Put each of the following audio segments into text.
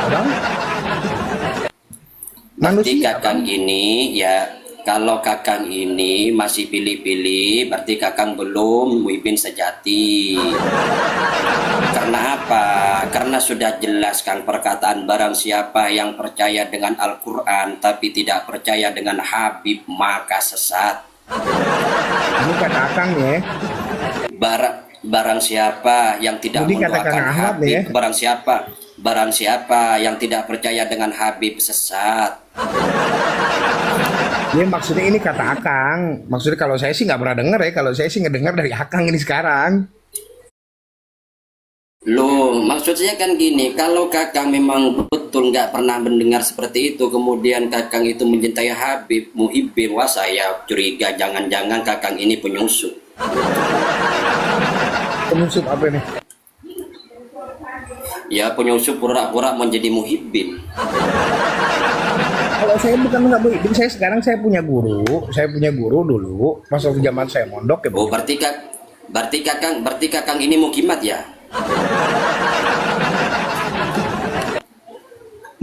Bang. Berarti Manusia, Kakang Bang. ini ya, kalau Kakang ini masih pilih-pilih, berarti Kakang belum muhibin sejati. Karena apa? Karena sudah jelas Kang perkataan barang siapa yang percaya dengan Al-Quran tapi tidak percaya dengan Habib maka sesat. Ini kata Akang ya. Barang siapa yang tidak Jadi kata Kang mendoakan Ahmad nih ya. Habib, barang siapa yang tidak percaya dengan Habib sesat. Ya maksudnya ini kata Akang. Maksudnya kalau saya sih nggak pernah denger ya. Kalau saya sih ngedenger dari Akang ini sekarang. Loh, maksudnya kan gini, kalau Kakang memang betul nggak pernah mendengar seperti itu, kemudian Kakang itu mencintai Habib, muhibbin, wah saya curiga jangan-jangan Kakang ini penyusup. Penyusup apa nih? Ya penyusup pura-pura menjadi muhibbin. Kalau saya bukan nggak begitu, saya sekarang saya punya guru. Saya punya guru dulu. Pas waktu zaman saya mondok ya. Oh, berarti Kakang ini mukimat ya?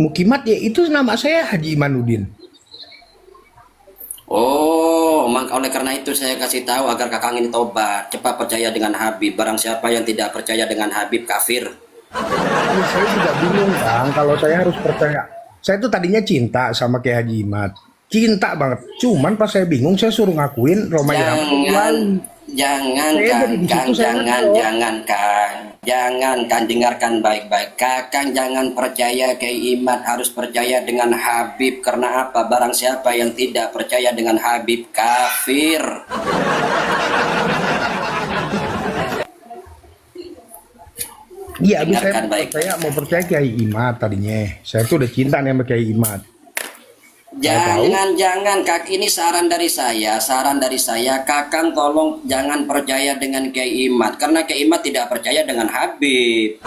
Mukimat ya itu nama saya Haji Imanuddin. Oh, oleh karena itu saya kasih tahu agar Kakang ini tobat, cepat percaya dengan Habib. Barang siapa yang tidak percaya dengan Habib kafir. Ya, saya juga bingung Bang. Kalau saya harus percaya. Saya tuh tadinya cinta sama Kiai Haji Imad. Cinta banget. Cuman pas saya bingung saya suruh ngakuin Roma Irama. Jangan Kang, dengarkan baik-baik. Kakang jangan percaya Kiai Imad, harus percaya dengan Habib. Karena apa? Barang siapa yang tidak percaya dengan Habib kafir. Iya, abis saya Dengarkan baik. mau percaya Kiai Imad tadinya. Saya tuh udah cinta nih sama Kiai Imad. Jangan Kak, ini saran dari saya, Kakang tolong jangan percaya dengan Kiai Imad karena Kiai Imad tidak percaya dengan Habib.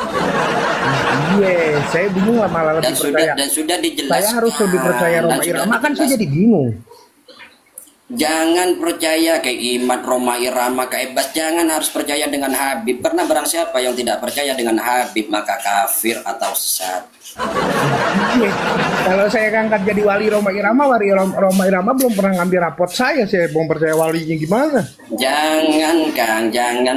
Iya, saya bingung lah malah lebih percaya. Dan sudah dijelaskan. Saya harus lebih percaya Roma Irama kan saya jadi bingung. Jangan percaya Kiai Imad, Roma Irama, Kaibas, jangan harus percaya dengan Habib karena barang siapa yang tidak percaya dengan Habib maka kafir atau sesat. Iya. Kalau saya ngangkat jadi wali Roma Irama belum pernah ngambil rapot saya mau percaya walinya gimana? Jangan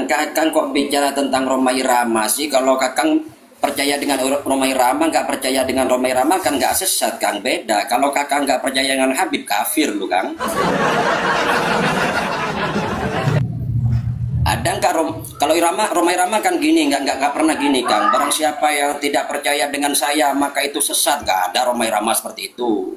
Kakang kok bicara tentang Roma Irama sih. Kalau Kakang percaya dengan Roma Irama, nggak percaya dengan Roma Irama kan nggak sesat Kang, beda. Kalau Kakang nggak percaya dengan Habib kafir lu Kang. Ada nggak kalau Roma Irama kan gini, nggak pernah gini Kang. Barang siapa yang tidak percaya dengan saya maka itu sesat, nggak ada Roma Irama seperti itu.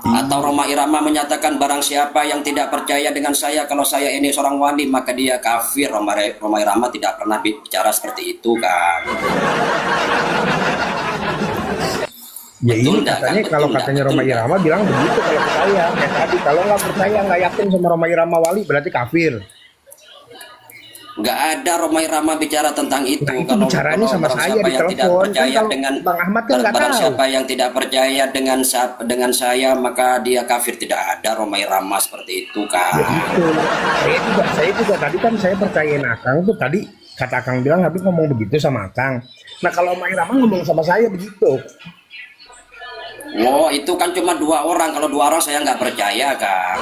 Atau Roma Irama menyatakan barang siapa yang tidak percaya dengan saya kalau saya ini seorang wali maka dia kafir. Roma Irama tidak pernah bicara seperti itu Kang. Ya ini katanya kalau katanya Roma Irama bilang begitu kalau percaya kayak tadi, kalau nggak percaya nggak yakin sama Roma Irama wali berarti kafir. Nggak ada Roma Irama bicara tentang itu. Nah, itu bicaranya sama saya di telepon. Kan kalau Bang Ahmad kan nggak tahu. Siapa yang tidak percaya dengan saya maka dia kafir, tidak ada Roma Irama seperti itu Kang. Ya itu. Saya juga tadi kan saya percayain Akang tuh tadi kata Akang bilang Habib ngomong begitu sama Akang. Nah kalau Roma Irama ngomong sama saya begitu. Oh itu kan cuma 2 orang, kalau 2 orang saya nggak percaya Kang.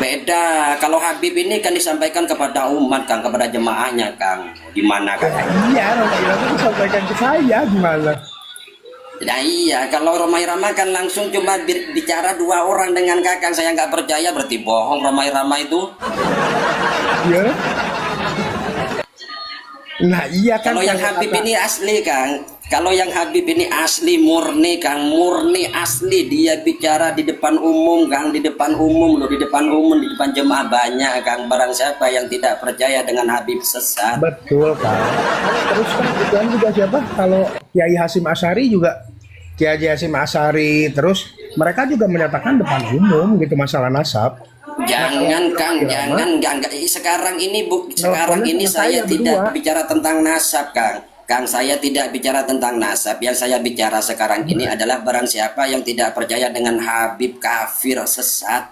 Beda, kalau Habib ini kan disampaikan kepada umat Kang, kepada jemaahnya Kang. Gimana Kang? Iya, Roma Irama disampaikan ke saya gimana? Nah iya, kalau Roma Irama kan langsung cuma bicara 2 orang dengan Kakang, saya nggak percaya, berarti bohong Roma Irama itu. Iya. Nah iya kan. Kalau yang Habib ini asli Kang. Kalau yang Habib ini asli murni Kang, murni asli, dia bicara di depan umum Kang, di depan umum loh, di depan jemaah banyak Kang. Barang siapa yang tidak percaya dengan Habib sesat. Betul Kang. Terus kan itu kan juga siapa? Kalau Kiai Hasyim Asy'ari juga, Kiai Hasyim Asy'ari, terus mereka juga menyatakan depan umum gitu masalah nasab. Jangan Kang, jangan enggak. Sekarang ini saya tidak bicara tentang nasab Kang. Kang, saya tidak bicara tentang nasab. Yang saya bicara sekarang ini adalah barang siapa yang tidak percaya dengan Habib kafir sesat.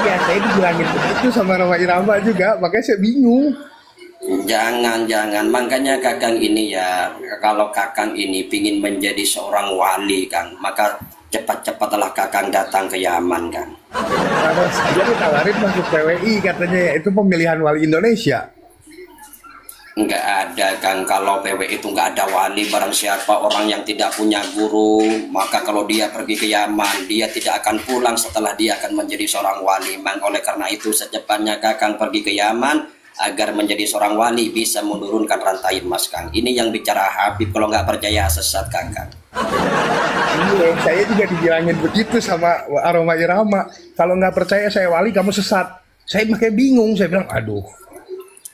Iya, saya dibilangin begitu sama Roma Irama juga, makanya saya bingung. Jangan, makanya Kakang ini ya, kalau Kakang ini pingin menjadi seorang wali Kang, maka cepat-cepatlah Kakang datang ke Yaman Kang. Kalau saya ditawarin masuk PWI katanya ya, itu pemilihan wali Indonesia. Nggak ada Kang, kalau PW itu nggak ada wali. Barang siapa orang yang tidak punya guru, maka kalau dia pergi ke Yaman, dia tidak akan pulang setelah dia akan menjadi seorang wali. Oleh karena itu secepatnya Kakang pergi ke Yaman agar menjadi seorang wali, bisa menurunkan rantai Mas Kang. Ini yang bicara Habib, kalau nggak percaya sesat Kakang. Iya, saya juga dibilangin begitu sama Rhoma Irama. Kalau nggak percaya saya wali, kamu sesat. Saya makanya bingung, saya bilang, aduh.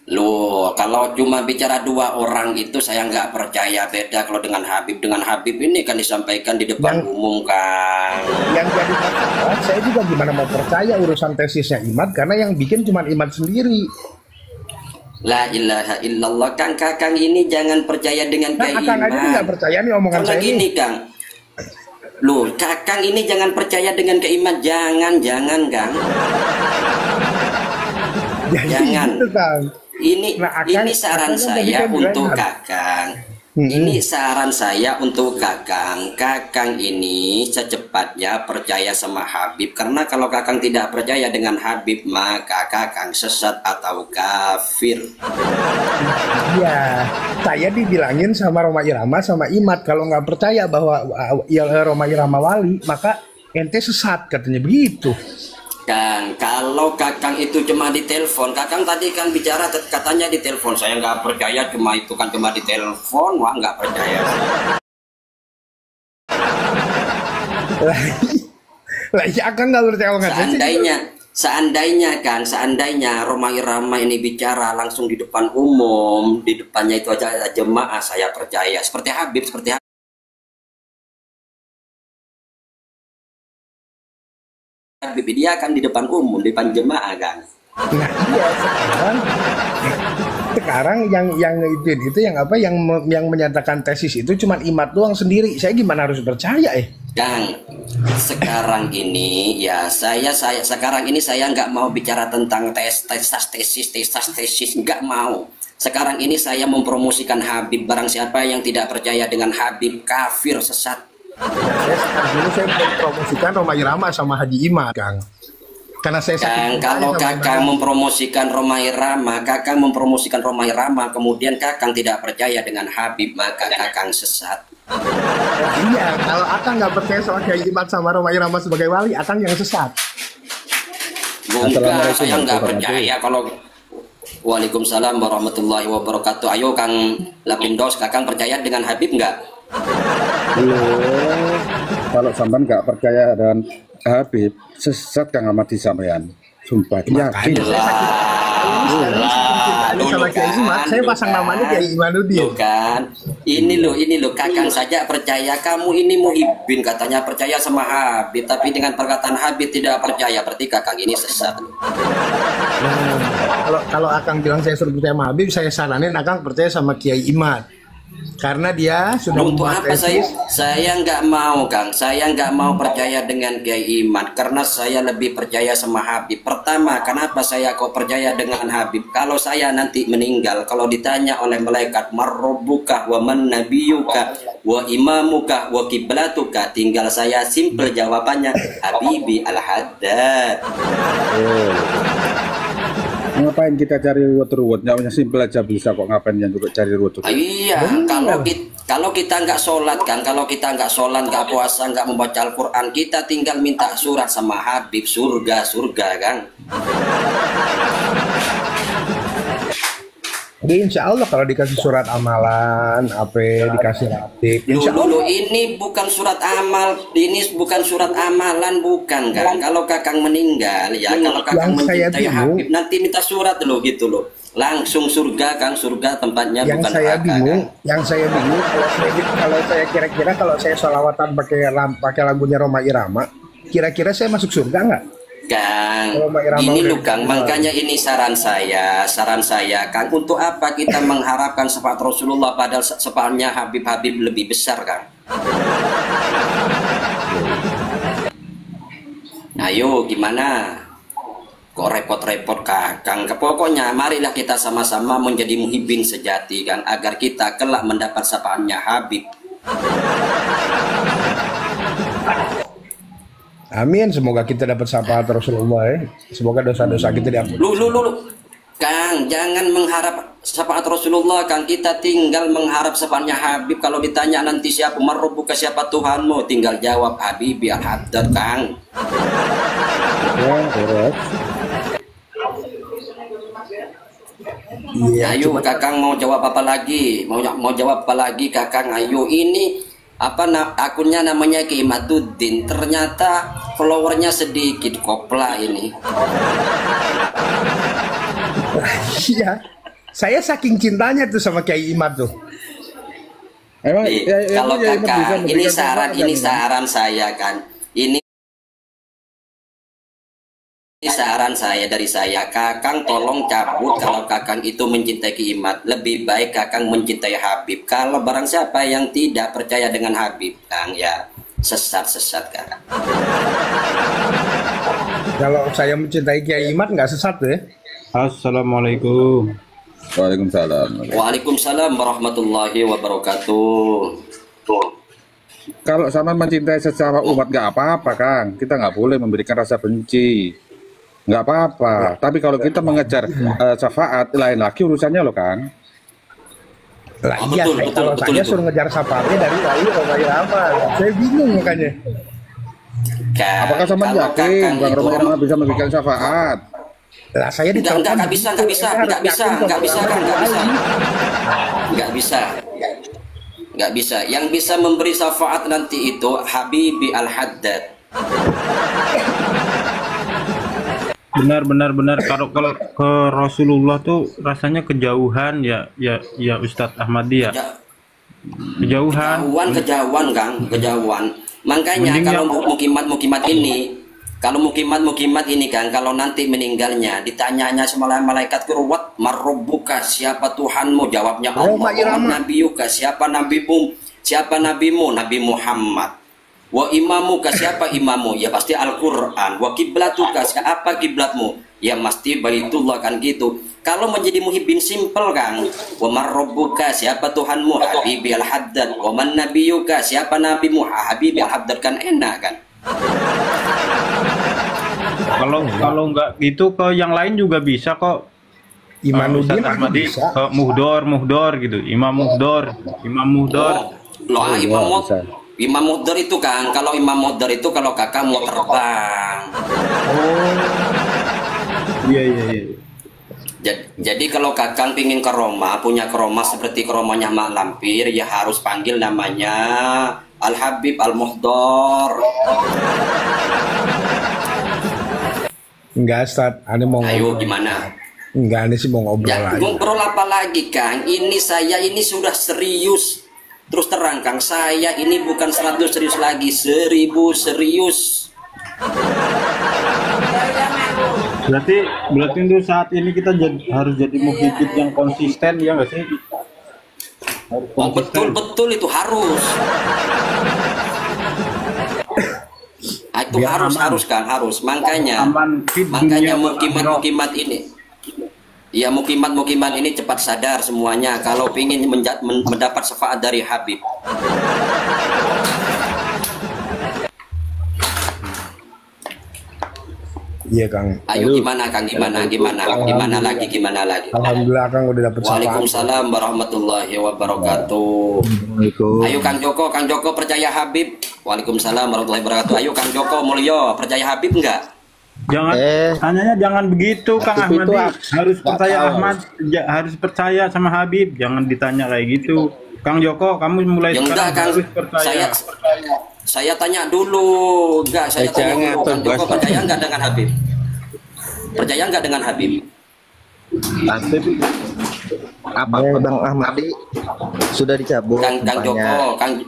Loh, kalau cuma bicara dua orang itu saya nggak percaya. Beda kalau dengan Habib. Dengan Habib ini kan disampaikan di depan umum Kang. Yang jadi masalah, saya juga gimana mau percaya urusan tesisnya Imad, karena yang bikin cuma Imad sendiri. La ilaha illallah Kang. Kakang ini jangan percaya dengan Kiai Akang aja Imad. nggak percaya nih omongan Karena saya gini ini. Kang, loh Kakang ini jangan percaya dengan Kiai Imad. Jangan Kang. Jangan. Gitu, Kang. Ini Akang, ini saran Akang saya kan untuk bilang, Kakang. Ini saran saya untuk Kakang. Kakang ini secepatnya percaya sama Habib. Karena kalau Kakang tidak percaya dengan Habib, maka Kakang sesat atau kafir. Iya, saya dibilangin sama Rhoma Irama sama Imad, kalau nggak percaya bahwa Rhoma Irama wali, maka ente sesat, katanya begitu. Kang, kalau Kakang itu cuma di telepon, Kakang tadi kan bicara katanya di telepon, saya nggak percaya, cuma itu kan cuma di telepon, wah nggak percaya. Lah iya Akang nggak percaya nggak Seandainya Rhoma Irama ini bicara langsung di depan umum, di depannya itu aja ada jemaah, saya percaya. Seperti Habib. Habib dia akan di depan umum, di depan jemaah kan. Nah iya, sekarang yang itu yang apa yang menyatakan tesis itu cuma Imad doang sendiri. Saya gimana harus percaya Kang, sekarang ini ya saya sekarang ini saya nggak mau bicara tentang tesis, nggak mau. Sekarang ini saya mempromosikan Habib. Barang siapa yang tidak percaya dengan Habib, kafir, sesat. Saya mempromosikan Rhoma Irama sama Haji Imad, Kang. Karena saya Kang, kalau Kakang mempromosikan Rhoma Irama, Kakang mempromosikan Rhoma Irama, kemudian Kakang tidak percaya dengan Habib, maka Kakang sesat. Iya, kalau Akang nggak percaya sama Kiai Imad sama Rhoma Irama sebagai wali, Akang yang sesat. Enggak, saya nggak percaya kalau. Waalaikumsalam warahmatullahi wabarakatuh. Ayo Kang Lapindos, Kakang percaya dengan Habib nggak? Kalau sampean nggak percaya dan Habib, sesat Kang Ahmad di sampean. Sumpah, yakin. Sama Kiai Imad, saya pasang namanya Kiai Imanuddin. Kan, ini loh, Kakang saja percaya. Kamu ini muhibin katanya percaya sama Habib, tapi dengan perkataan Habib tidak percaya, berarti Kakang ini sesat. Kalau Akang bilang saya suruh percaya sama Habib, saya saranin Akang percaya sama Kiai Imad. Karena dia sudah untuk apa saya nggak mau Kang, saya nggak mau percaya dengan Kiai Imad karena saya lebih percaya sama Habib. Pertama, kenapa saya kok percaya dengan Habib? Kalau saya nanti meninggal, kalau ditanya oleh malaikat marrobuka wa man nabiyuka wa imamuka wa kiblatuka, tinggal saya simple jawabannya Habibi al-Haddad. Ngapain kita cari ruwet-ruwetnya? Simpel aja bisa kok, ngapain yang juga cari ruwet? Iya, kalau kita nggak sholat kan, kalau kita nggak sholat, nggak puasa, nggak membaca Al-Quran, kita tinggal minta surat sama Habib, surga kan. Jadi insya Allah kalau dikasih surat amalan, dikasih Habib, insya Allah. Ini bukan surat amal, ini bukan surat amalan, bukan kan? Kalau Kakang meninggal, ya kalau Kakang mencintai Habib, nanti minta surat gitu loh. Langsung surga Kang, surga tempatnya bukan neraka. Yang saya bingung kalau saya kira-kira kalau saya sholawatan pakai lagunya Rhoma Irama, kira-kira saya masuk surga nggak? Kang, ini loh Kang, makanya ini saran saya Kang, untuk apa kita mengharapkan syafaat Rasulullah padahal syafaatnya Habib lebih besar Kang. Ayo gimana? Kok repot-repot Kakang? Pokoknya marilah kita sama-sama menjadi muhibbin sejati kan, agar kita kelak mendapat syafaatnya Habib. Amin, semoga kita dapat syafaat Rasulullah ya. Semoga dosa-dosa kita diampuni. Lu, Kang, jangan mengharap syafaat Rasulullah, Kang. Kita tinggal mengharap syafaatnya Habib. Kalau ditanya nanti siapa marbuka, siapa Tuhanmu, tinggal jawab Habibi Al-Haddad, Kang. Ya, beres. Iya, Ayo Kakang mau jawab apa lagi? Mau jawab apa lagi Kakang? Ayo, ini akunnya namanya Kiimatuddin. Ternyata followernya sedikit, kopla ini. iya. Saya saking cintanya tuh sama Kiai Imad tuh. Emang Kalau ya, bisa Kakang, ini memberikan saran, syafaat ini kan? saran saya kan. Ini saran saya dari saya, Kakang tolong cabut kalau Kakang itu mencintai Kiimat. Lebih baik Kakang mencintai Habib. Kalau barang siapa yang tidak percaya dengan Habib, Kang, ya sesat Kakang. Kalau saya mencintai Kiai Imad nggak sesat tuh ya. Assalamualaikum. Waalaikumsalam. Waalaikumsalam warahmatullahi wabarakatuh. Kalau sama mencintai sesama umat nggak apa-apa, Kang. Kita nggak boleh memberikan rasa benci. Nggak apa-apa. Tapi kalau kita mengejar syafaat, lain lagi urusannya loh, Kang. Lah Ah, iya, betul, kalau betul, saya betul. suruh ngejar syafaatnya dari wali Romawi Amal. Saya bingung makanya. Kang, Apakah sama kalau yakin Kakang Bang itu Romawi Amal bisa memberikan syafaat? Lah saya Enggak ditelepon bisa, gitu, saya harus yakin Kang, kalau nggak bisa. Nggak bisa. Yang bisa memberi syafaat nanti itu Habibi Al-Haddad. Benar. Kalau ke Rasulullah tuh rasanya kejauhan ya Ustadz Ahmadi ya. Kejauhan. Kejauhan, Kang, kejauhan. Makanya Mending kalau yang- mukimat ini kan, kalau nanti meninggalnya ditanyanya sama malaikat kuruwat, marrobuka, siapa Tuhanmu? Jawabnya Allah. Roma Irama. Nabiyuka, siapa nabimu? Siapa nabimu? Nabi Muhammad. Wa imamuka, siapa imamu? Ya pasti Al-Quran. Wa kiblatuka, siapa kiblatmu? Ya mesti Baitullah, kan gitu. Kalau menjadi muhibbin simpel, Kang. Wa marrobuka, siapa Tuhanmu? Habibi Al-Haddad. Wa man nabiyuka, siapa nabimu? Habibi Al-Haddad, kan enak kan? Kalau nggak gitu ke yang lain juga bisa kok. Imanuddin Ustadz aku Ahmadi bisa. ke Muhdor gitu. Imam Muhdor. Loh, bisa. Imam Muhdor itu, Kang. Kalau Imam Muhdor itu kalau Kakak mau terbang. Iya. Jadi kalau Kakang pingin ke Roma, punya ke Roma seperti ke Romanya Mak Lampir, ya harus panggil namanya Al-Habib Al-Muhdor. Enggak, Ustaz. Ane mau Ayo ngobrol. gimana? Enggak, Ane sih mau ngobrol Ya, aja. ngobrol apa lagi, Kang? Saya ini sudah serius. Terus terang, Kang, saya ini bukan 100 serius lagi, 1000 serius. Berarti untuk saat ini kita harus jadi muhibib yang konsisten, ya nggak sih? Harus Oh, konsisten. betul itu harus. Itu Biar aman. harus Kang, harus. Makanya Aman di dunia mukimat ini. Ya, mukimat ini cepat sadar semuanya kalau ingin mendapat syafaat dari Habib. Iya, Kang. Ayo gimana Kang, gimana lagi? Alhamdulillah, Kang udah dapet syafaat. Waalaikumsalam warahmatullahi wabarakatuh. Ayo Kang Joko percaya Habib. Waalaikumsalam warahmatullahi wabarakatuh. Ayo Kang Joko Mulyo, percaya Habib enggak? Jangan tanyanya jangan begitu, Kang Habib itu Ahmadi. Harus percaya tahu. Ahmad, harus percaya sama Habib. Jangan ditanya kayak gitu. Kang Joko, kamu mulai Ya enggak sekarang Kang, harus percaya. saya tanya dulu. Enggak, saya tanya dulu. Kang Joko percaya enggak dengan Habib? Percaya enggak dengan Habib? Apa Bang Ahmadi sudah dicabut Kang Joko, tempatnya.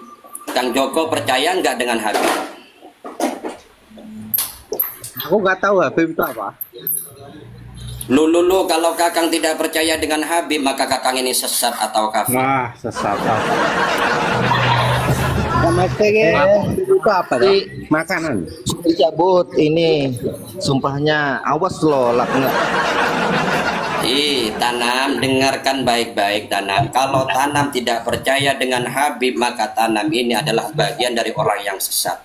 Kang Joko percaya enggak dengan Habib? Aku nggak tahu Habib itu apa. Lu, kalau Kakang tidak percaya dengan Habib, maka Kakang ini sesat atau kafir. Wah, sesat. Namaste, itu apa Di Makanan. dicabut ini sumpahnya, awas lo laknat. Tanam, dengarkan baik-baik Tanam. Kalau Tanam tidak percaya dengan Habib, maka Tanam ini adalah bagian dari orang yang sesat.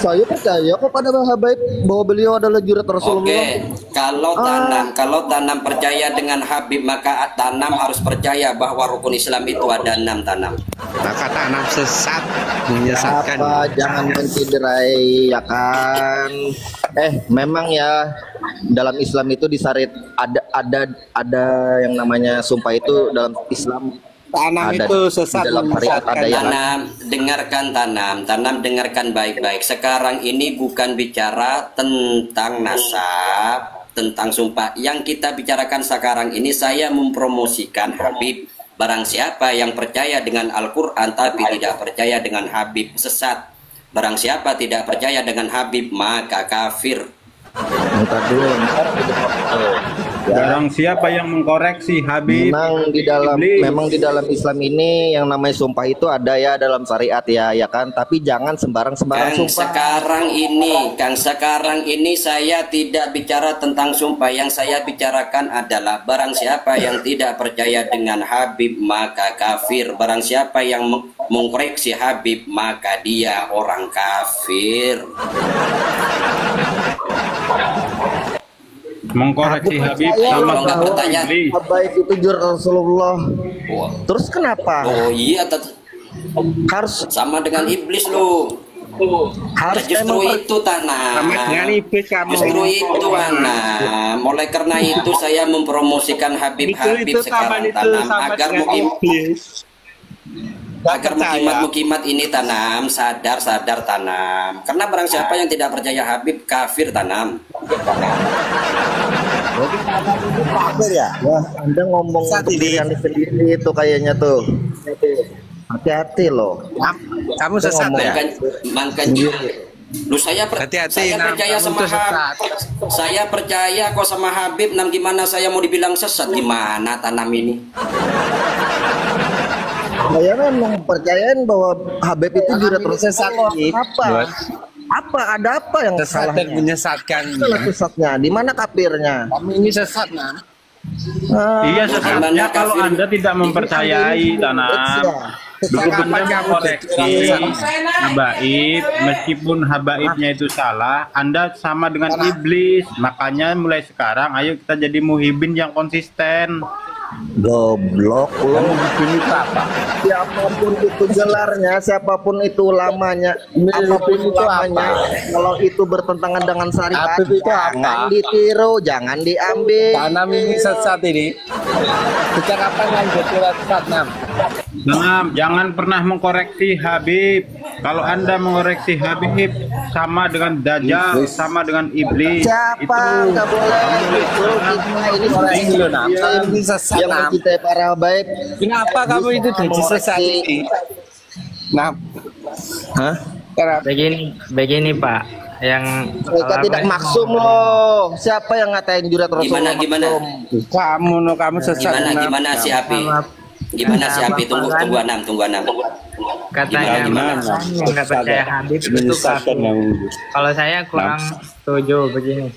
Saya percaya kepada Habib bahwa beliau adalah jurat Rasulullah. Oke, kalau Tanam percaya dengan Habib, maka Tanam harus percaya bahwa rukun Islam itu ada 6 Tanam. maka Tanam sesat, menyesatkan. Apa jangan menciderai ya kan? Memang ya dalam Islam itu disarit ada yang namanya sumpah itu dalam Islam. Tanam Ada itu di sesat, dalam syariat ada yang Tanam, dengarkan Tanam dengarkan baik-baik. Sekarang ini bukan bicara tentang nasab, tentang sumpah. Yang kita bicarakan sekarang ini, saya mempromosikan Habib. Barang siapa yang percaya dengan Al-Quran tapi tidak percaya dengan Habib, sesat. Barang siapa tidak percaya dengan Habib, maka kafir. Bentar dulu, Barang siapa yang mengkoreksi Habib, memang di dalam Islam ini yang namanya sumpah itu ada ya dalam syariat ya kan, tapi jangan sembarang sumpah. Sekarang ini saya tidak bicara tentang sumpah. Yang saya bicarakan adalah barang siapa yang tidak percaya dengan Habib maka kafir. Barang siapa yang mengkoreksi Habib maka dia orang kafir. mengkoreksi Habib sama iblis. Baik itu jurat Rasulullah. Terus kenapa? Oh iya, Harus sama dengan iblis lo. harus Justru itu Tanam. sama dengan iblis kamu. Justru itu Tanam. Mulai karena itu saya mempromosikan Habib-Habib sekarang Tanam agar mukimat ini Tanam sadar Tanam. Karena barang siapa yang tidak percaya Habib kafir Tanam. kafir ya? Wah, Anda ngomong untuk diri sendiri itu kayaknya tuh. Hati-hati loh. Kamu sesat ya? Makanya lu saya Hati-hati, percaya kamu sama tuh sesat. Saya percaya kok sama Habib. Gimana saya mau dibilang sesat? Gimana Tanam ini? Saya memang percayain bahwa Habib itu jurat Rasulullah. Apa? Ada apa yang Sesat dan salahnya? menyesatkan. Salah sesatnya. Di mana kafirnya? Kamu ini sesat, nah. Iya, sesatnya kalau kafir? Anda tidak mempercayai Tanam. Betul-betul mengkoreksi Habaib, meskipun Habaibnya itu salah, Anda sama dengan iblis. Makanya mulai sekarang ayo kita jadi muhibin yang konsisten. Goblok lo. Ini apa? Siapapun itu gelarnya, siapapun itu lamanya, apapun itu lamanya, kalau itu bertentangan dengan syariat, Habib itu jangan apa? ditiru, jangan diambil. Tanam ini sesat ini. Sejak kapan lanjut jurat sesat, Nam? Tanam, jangan pernah mengkoreksi Habib. Kalau Anda mengoreksi Habib sama dengan Dajjal, sama dengan iblis. Siapa nggak boleh itu kita ini Koreksi dulu, Nam. Kamu ini sesat, yang Nam. mencintai para baik. Kenapa kamu itu jadi sesat ini? Nam. Hah? Kenapa? Begini Pak, yang Mereka tidak maksum loh. Siapa yang ngatain jurat Rasulullah? Gimana? Kamu sesat, Nam. Gimana si Api? Gimana si Api? Tunggu Anam. katanya Gimana? yang nggak percaya Habib itu kafir. Kalau saya kurang setuju begini.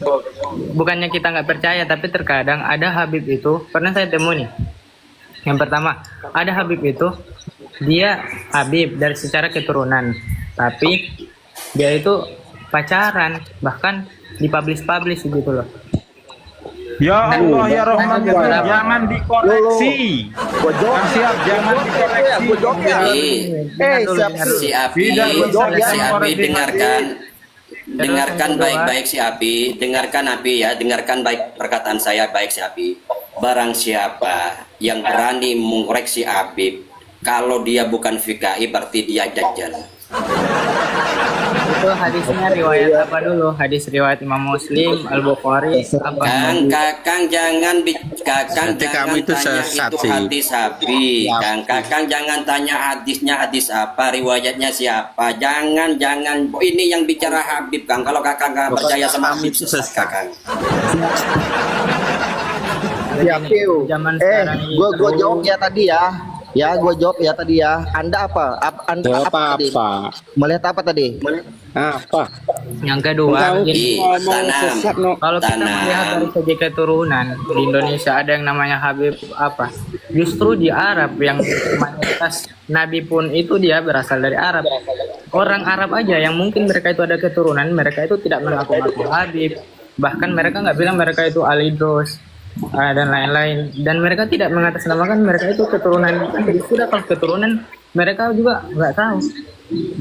Bukannya kita nggak percaya, tapi terkadang ada Habib itu pernah saya temu nih. Yang pertama, ada Habib itu dia Habib dari secara keturunan, tapi dia itu pacaran, bahkan dipublish gitu loh. Ya Allah ya Rahman ya Rahim, jangan dikoreksi. Yang siap jangan dikoreksi. Si Api dengarkan baik-baik si Api, dengarkan baik perkataan saya baik si Api. Barang siapa yang berani mengoreksi Habib, kalau dia bukan FKI berarti dia Dajjal. Itu hadisnya riwayat apa dulu? Hadis riwayat Imam Muslim, Al-Bukhari apa? Kakang jangan kamu itu tanya sesat itu sih. hadis Habib. Kakang jangan tanya hadisnya hadis apa, riwayatnya siapa. Jangan ini yang bicara Habib, Kang. Kalau Kakang nggak percaya sama Habib, sesat Kakang. Siap, Zaman sekarang ini gua jawab ya tadi ya. Ya, gue jawab ya tadi ya. Anda apa? Anda Jawab apa tadi? apa? Melihat apa tadi? Apa? Yang kedua, Ih, Tanam. kalau kita melihat dari segi keturunan di Indonesia ada yang namanya Habib apa? Justru di Arab yang mayoritas Nabi pun itu dia berasal dari Arab. Orang Arab aja yang mungkin mereka itu ada keturunan, mereka itu tidak mengaku-ngaku Habib. Bahkan mereka nggak bilang mereka itu Alidros dan lain-lain. Dan mereka tidak mengatasnamakan mereka itu keturunan. Sudah kalau keturunan mereka juga nggak tahu.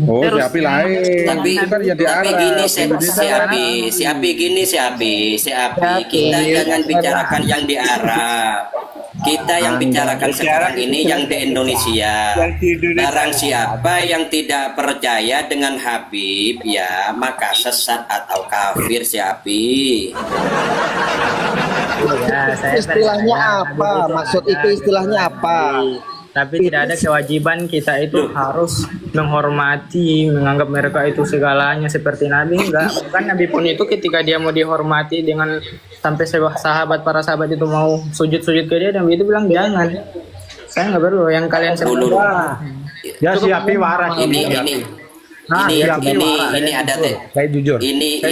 Oh, siapi lain. Tapi jadi Arab. gini siapi kita jangan bicarakan yang di Arab, kita yang bicarakan sekarang ini yang di Indonesia. Barang siapa yang tidak percaya dengan Habib ya maka sesat atau kafir siapi. Ya, Istilahnya apa? Maksud itu istilahnya apa? Tapi tidak ada kewajiban kita itu harus menghormati, menganggap mereka itu segalanya seperti Nabi. Enggak, kan Nabi pun itu ketika dia mau dihormati dengan sampai para sahabat itu mau sujud-sujud ke dia, Nabi itu bilang jangan. Saya nggak perlu yang kalian sebut. Ya siapi waras Ini ada Saya jujur. Ini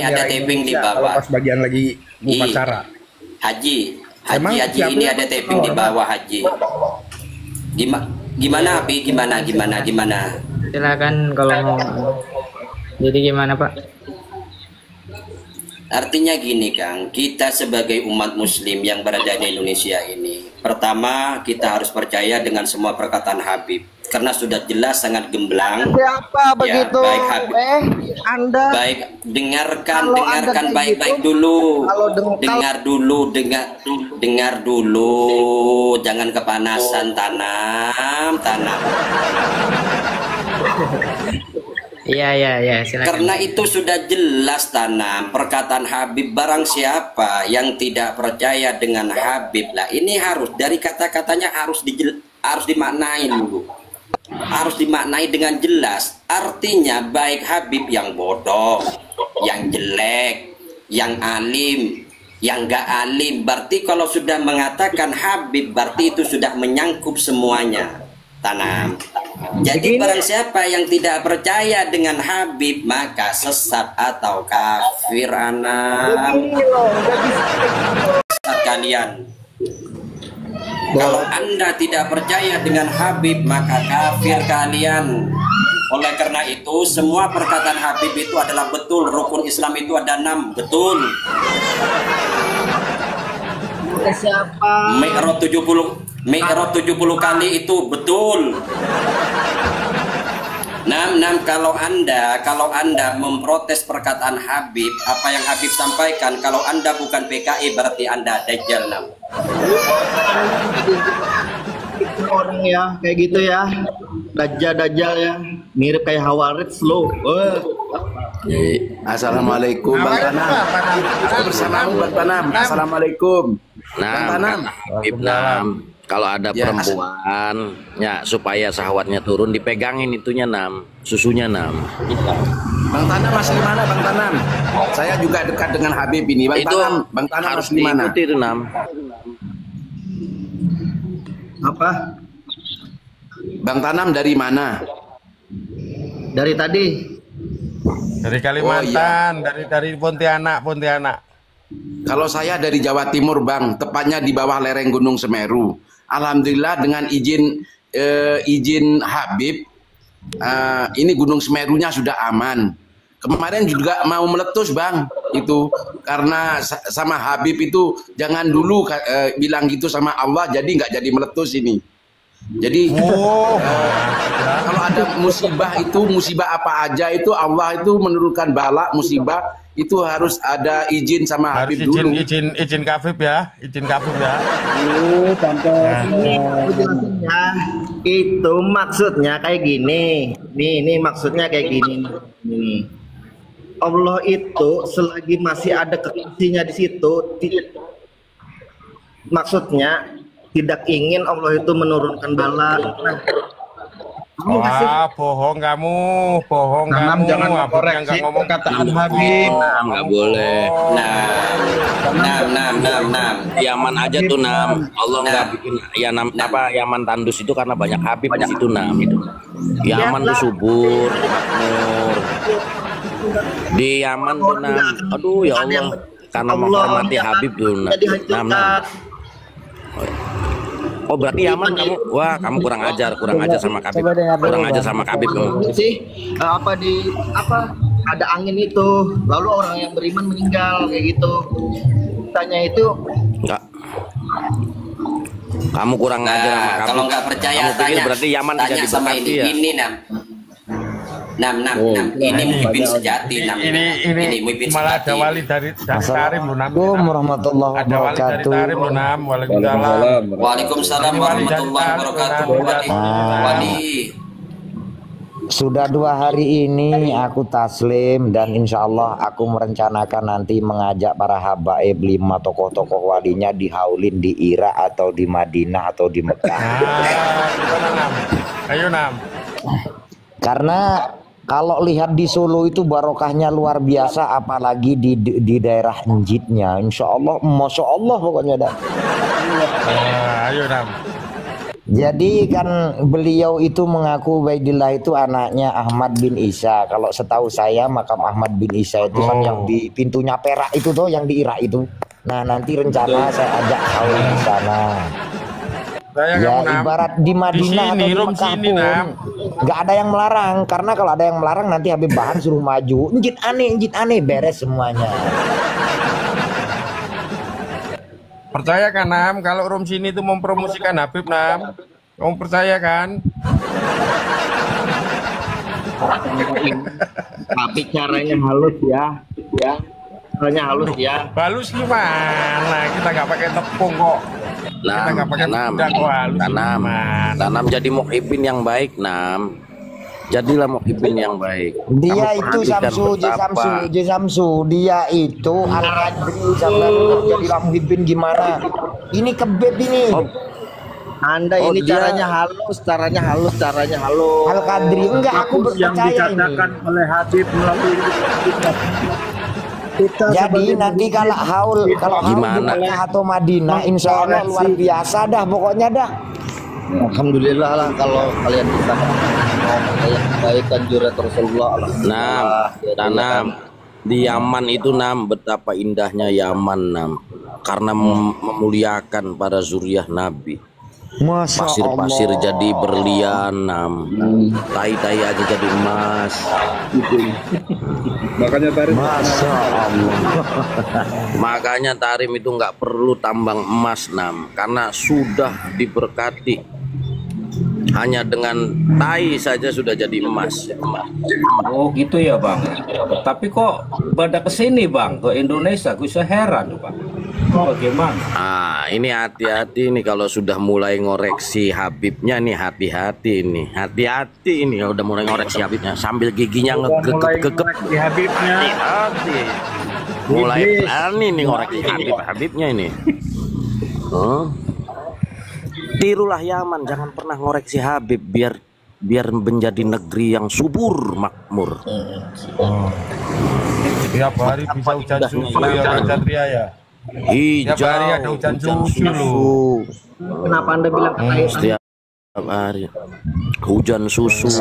ada taping di bawah. Pas bagian lagi upacara. Haji ini ada taping di bawah Haji. Gimana Abi? Gimana? Silakan kalau mau. Jadi gimana Pak? Artinya gini Kang, kita sebagai umat muslim yang berada di Indonesia ini, pertama kita harus percaya dengan semua perkataan Habib karena sudah jelas sangat gemblang. Siapa begitu? Baik Habib. Anda baik dengarkan baik-baik dulu. Dengar dulu, jangan kepanasan. Tanam. Iya, silakan. Karena itu sudah jelas Tanam perkataan Habib, barang siapa yang tidak percaya dengan Habib lah ini harus dari kata-katanya harus dimaknai dulu. Harus dimaknai dengan jelas. Artinya baik Habib yang bodoh, yang jelek, yang alim, yang gak alim. Berarti kalau sudah mengatakan Habib berarti itu sudah menyangkup semuanya. Tanam. Jadi barang siapa yang tidak percaya dengan Habib maka sesat atau kafir anak. Sesat kalian. Kalau Anda tidak percaya dengan Habib maka kafir kalian. Oleh karena itu semua perkataan Habib itu adalah betul. Rukun Islam itu ada 6, betul. siapa? Mi'raj 70 kali itu betul. Kalau anda memprotes perkataan Habib, apa yang Habib sampaikan, kalau Anda bukan PKI berarti Anda Dajjal. Orang ya kayak gitu ya, Dajjal ya, mirip kayak Hawarid slow. Assalamualaikum Bang Tanam. Bersamamu Bang Tanam. Assalamualaikum. Bang Tanam. Kalau ada perempuan ya supaya syahwatnya turun dipegangin itunya susunya Bang Tanam masih di mana Bang Tanam? Saya juga dekat dengan Habib ini. Bang Tanam harus masih di mana? diikuti itu Apa? Bang Tanam dari mana? Dari tadi. Dari Kalimantan, dari Pontianak. Kalau saya dari Jawa Timur Bang, tepatnya di bawah lereng Gunung Semeru. Alhamdulillah dengan izin Habib, ini Gunung Semerunya sudah aman. Kemarin juga mau meletus Bang, itu karena sama Habib itu jangan dulu bilang gitu sama Allah, jadi nggak jadi meletus ini. Jadi kalau ada musibah itu, musibah apa aja itu Allah itu menurunkan bala musibah itu harus ada izin sama Habib dulu. Izin Habib ya, Penjelasannya itu maksudnya kayak gini. Nih maksudnya kayak gini. Nih. Allah itu selagi masih ada kekasihnya di situ, maksudnya tidak ingin Allah itu menurunkan bala. Nah, Kamu kasih Wah, bohong kamu, bohong Nanam kamu. jangan Habibnya mengkoreksi nggak ngomong perkataan gitu. Habib. Nggak boleh. Nam. Yaman aja tuh Nam. Allah nggak bikin ya Yaman tandus itu karena banyak Habib di situ Nam. Yaman tuh subur, makmur. Di Yaman tuh Nam. Aduh ya Allah, karena menghormati Habib tuh Nam. Oh berarti Yaman kamu, wah kamu kurang ajar sama Habib, kurang ajar sama Habib kamu. sih ada angin itu, lalu orang yang beriman meninggal kayak gitu. Tanya itu Enggak. Kamu kurang ajar sama Habib. Kalau nggak percaya kamu pikir tanya, berarti Yaman tidak tanya sama diberkati ya? ini Nam. Ini muhibin sejati Nam. Ini muhibin malah ada sejati. wali dari Tarim loh Nam. Assalamualaikum warahmatullahi Ada wali dari wabarakatuh. Tarim loh Nam. Waalaikumsalam. Waalaikumsalam warahmatullahi wabarakatuh. Wali. Sudah 2 hari ini aku taslim dan insya Allah aku merencanakan nanti mengajak para habaib 5 tokoh-tokoh walinya dihaulin di Irak atau di Madinah atau di Mekah. Gimana Nam? Ayo Nam. Karena kalau lihat di Solo itu barokahnya luar biasa, apalagi di daerah Njitnya. Insya Allah, masya Allah pokoknya dah. Ayo Nam. Jadi kan beliau itu mengaku Ubaidillah itu anaknya Ahmad bin Isa. Kalau setahu saya makam Ahmad bin Isa itu kan yang di pintunya perak itu tuh, yang di Irak itu. Nah nanti rencana saya ajak haul di sana. Ya ibarat di Madinah atau di Mekah pun nggak ada yang melarang, karena kalau ada yang melarang nanti Habib Bahan suruh maju. Njit aneh beres semuanya. Percaya kan Nam, kalau Rom sini itu mempromosikan Habib Nam. Kamu percaya kan? tapi caranya halus ya. Caranya halus ya. Halus gimana? Kita nggak pakai tepung kok. Kita nggak pakai kuda kok halus. Tanam jadi muhibin yang baik Nam. Jadilah muhibin yang baik. Dia Kamu itu perhatikan Samsu, dia itu Al-Qadri sampai jadilah muhibin gimana? Ini kebeb ini. Anda ini caranya halus. Al-Qadri enggak, aku yang percaya dikatakan ini. oleh Habib melalui Jadi nanti kalau haul di Mekah atau Madinah, insya Allah luar biasa dah pokoknya dah. Alhamdulillah lah kalau kalian bisa kebaikan jurat Rasulullah. Tanam di Yaman itu Nam, betapa indahnya Yaman Nam, karena memuliakan para zuriyah Nabi. Pasir-pasir jadi berlian Nam, tai-tai aja jadi emas. Makanya Tarim. Makanya Tarim itu nggak perlu tambang emas Nam, karena sudah diberkati. Hanya dengan tai saja sudah jadi emas. Oh gitu ya Bang. Tapi kok pada kesini Bang, ke Indonesia, gue heran Bang. Bagaimana? Ini hati-hati nih kalau sudah mulai ngoreksi Habibnya nih, hati-hati ini udah mulai ngoreksi Habibnya sambil giginya ngegegep di Habibnya. Hati-hati. Mulai berani nih ngoreksi Habibnya ini. Tirulah Yaman, jangan pernah ngoreksi Habib biar menjadi negeri yang subur makmur. Tiap hari bisa hujan susu ya Bang Satria ya. Tiap hari ada hujan susu loh. Kenapa Anda bilang Setiap hari hujan susu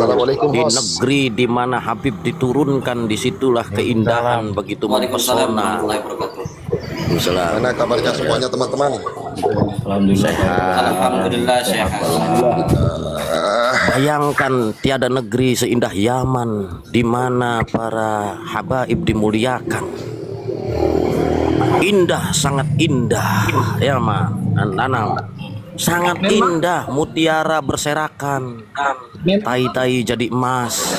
di negeri di mana Habib diturunkan, disitulah keindahan begitu mempesona. Mana kabarnya semuanya teman-teman? Alhamdulillah sehat. Bayangkan tiada negeri seindah Yaman di mana para habaib dimuliakan. Indah, sangat indah ya Nanam. Sangat indah, mutiara berserakan, tai-tai jadi emas.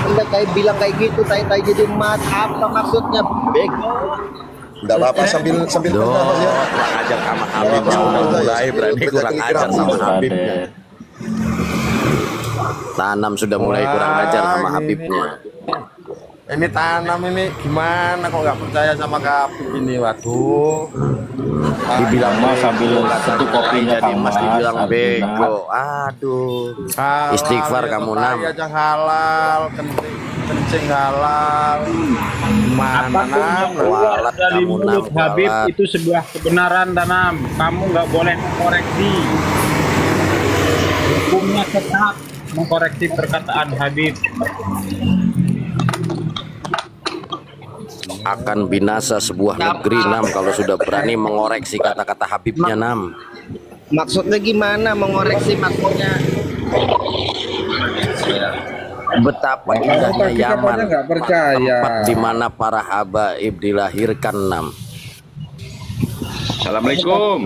Anda bilang kayak gitu, tai-tai jadi emas, apa maksudnya? Bego. Enggak apa-apa sambil kurang ajar sama Habib, mulai berani kurang ajar sama Habibnya. Tanam sudah mulai kurang ajar sama Habibnya. Ini Tanam ini gimana kok nggak percaya sama Habib ini? Waduh. Dibilang Mas sambil satu kopinya jadi Kang Mas Mas. dibilang Alhamdulillah. bego. Aduh. Istighfar kamu Nam. Aja halal, kencing halal. Mana Nam? Walat Dari kamu Nam. mulut Habib Walat. itu sebuah kebenaran Tanam. Kamu nggak boleh mengkoreksi. Hukumnya tetap mengkoreksi perkataan Habib. Akan binasa sebuah negeri Nam kalau sudah berani mengoreksi kata-kata Habibnya Nam. Maksudnya gimana mengoreksi maksudnya? Betapa indahnya Yaman, nggak percaya. tempat di mana para habaib dilahirkan Nam. Assalamualaikum.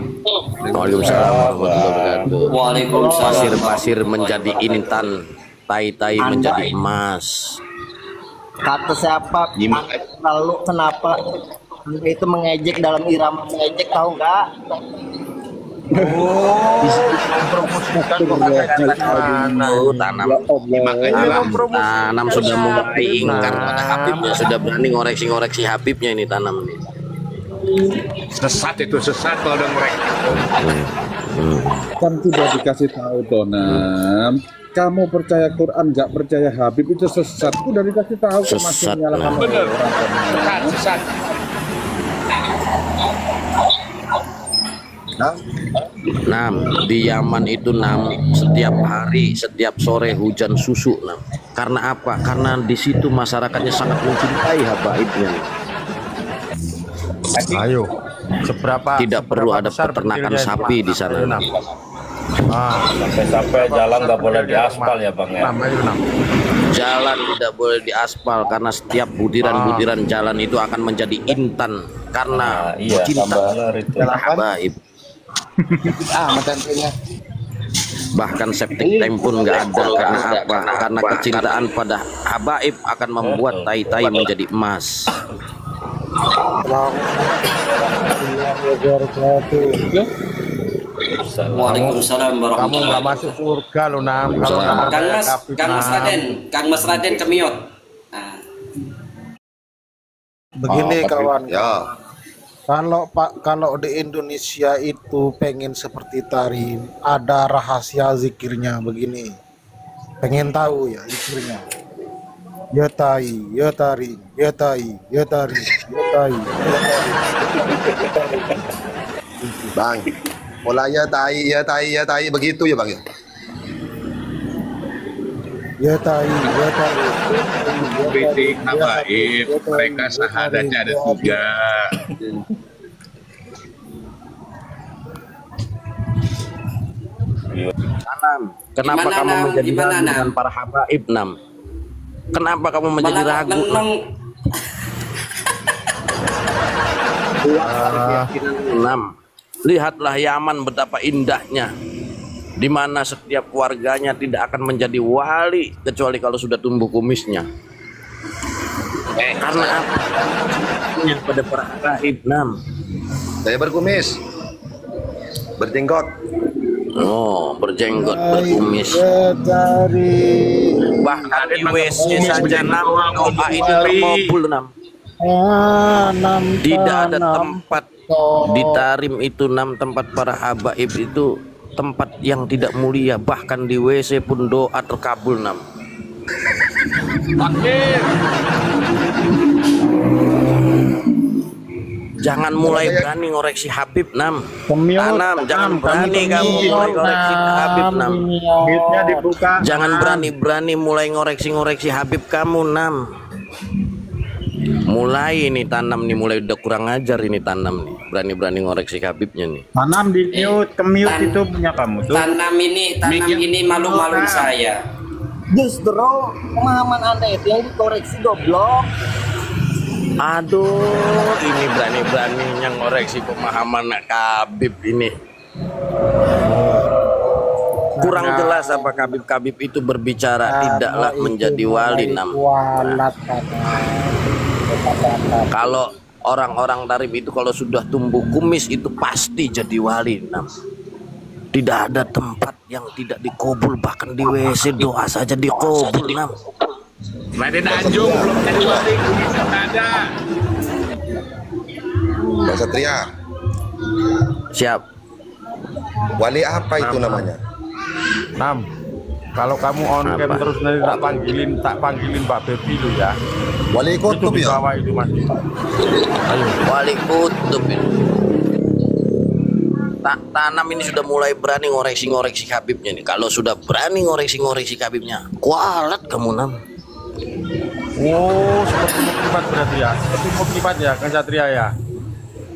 Waalaikumsalam warahmatullahi wabarakatuh. Waalaikumsalam. Pasir-pasir menjadi intan, tai-tai menjadi emas. Kata siapa? Lalu kenapa Anda itu mengejek dalam irama mengejek, tahu nggak? Tanam sudah mengerti ingkar pada Habibnya, sudah berani ngoreksi Habibnya ini Tanam nih. Sesat itu sesat kalau udah ngoreksi. Kan tidak dikasih tahu Tonam. Kamu percaya Quran, nggak percaya Habib itu sesat. Udah dikasih tahu kok masih Sesat, menyalahkan Nam. Bener. orang. Sesat. Nam, di Yaman itu Nam, setiap hari, setiap sore hujan susu Nam. Karena apa? Karena di situ masyarakatnya sangat mencintai habaibnya. Ayo, seberapa? Tidak perlu ada besar peternakan berdirinya sapi itu, di sana. Ayo, Nam. Sampai-sampai jalan nggak boleh diaspal ya Bang ya. Nam, ayo, Nam. Jalan tidak boleh diaspal karena setiap butiran-butiran jalan itu akan menjadi intan karena Iya, cinta tambah bener itu. pada habaib. Bahkan septic tank pun nggak ada. Karena apa? Karena kecintaan pada habaib akan membuat tai-tai menjadi emas. Waalaikumsalam Kamu warahmatullahi nggak masuk surga lo Nam. Kalau nggak Kang percaya Mas, Habib, Kang Mas Nam. Raden, Kang Mas Raden kemiot. Nah, Begini kawan, Ya, kalau di Indonesia itu pengen seperti Tarim, ada rahasia zikirnya begini. Pengen tahu ya zikirnya? Ya tai, ya Tarim, ya tai, ya Tarim, ya tai. Bang. Mulai ya tai begitu ya Bang ya. Ya tai, ya tai. Kritik habaib, mereka sahadatnya ada 3. Nam, kenapa Gimana, kamu Nam? menjadi Gimana, ragu Nam? dengan para habaib Nam? Kenapa kamu menjadi malah ragu? Nam, lihatlah Yaman betapa indahnya, di mana setiap warganya tidak akan menjadi wali kecuali kalau sudah tumbuh kumisnya. Karena apa? Yang pada para habaib Nam. Saya berkumis. Berjenggot. Oh, berjenggot, berkumis. Ya Tarim. Bahkan di WC saja Nam, doa itu terkabul Nam. Tidak ada tempat di Tarim itu Nam, tempat para habaib itu tempat yang tidak mulia. Bahkan di WC pun doa terkabul Nam. Jangan mulai berani ngoreksi Habib Nam. Tanam, jangan berani kamu mulai ngoreksi Habib Nam. Jangan berani-berani mulai ngoreksi Habib kamu Nam. Mulai ini Tanam nih, mulai udah kurang ajar ini Tanam nih. Berani-berani ngoreksi Habibnya nih. Tanam di mute, ke-mute itu punya kamu tuh. Tanam ini malu-maluin saya. Justru pemahaman Anda itu yang dikoreksi goblok. Aduh, ini berani-beraninya ngoreksi pemahaman Habib ini. Kurang jelas apa Habib itu berbicara tidaklah menjadi wali Nam. Kalau orang-orang Tarim itu kalau sudah tumbuh kumis itu pasti jadi wali Nam. Tidak ada tempat yang tidak dikabul, bahkan di WC doa saja dikabul Nam. Raden Anjung belum jadi wali, ada. Bang Satria. Siap. Wali apa itu namanya? Nam, kalau kamu on cam Apa? terus nanti tak panggilin Mbak Bebi lu ya. Wali Itu kutub di ya? bawah itu Mas. Ayo. Wali kutub ini. Tanam ini sudah mulai berani ngoreksi Habibnya nih. Kalau sudah berani ngoreksi Habibnya, kualat kamu Nam. Oh, seperti muklimat berarti ya. Seperti muklimat ya, Kang Satria ya.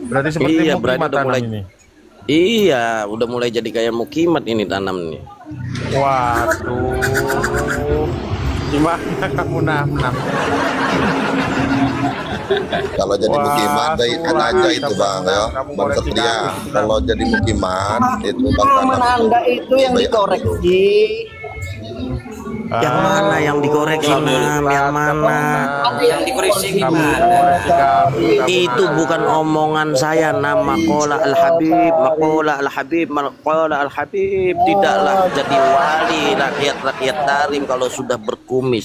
Berarti seperti Iya, muklimat berani udah tanam mulai. ini. Iya, udah mulai jadi kayak mukimat ini tanam nih. Waduh. Gimana kamu Nam? Kalau jadi Wah, mukimat baikkan suara aja itu bang ya, kamu Bang koreksi Satria. kami. Kalau jadi mukimat itu bang Pengalaman Tanam. Anda itu yang dikoreksi. Yang mana yang dikoreksi Nam? Yang mana? Yang dikoreksi gimana? Itu bukan omongan saya. Nama Maqala Al-Habib, Maqala Al-Habib, Maqala Al-Habib. Tidaklah jadi wali rakyat Tarim kalau sudah berkumis.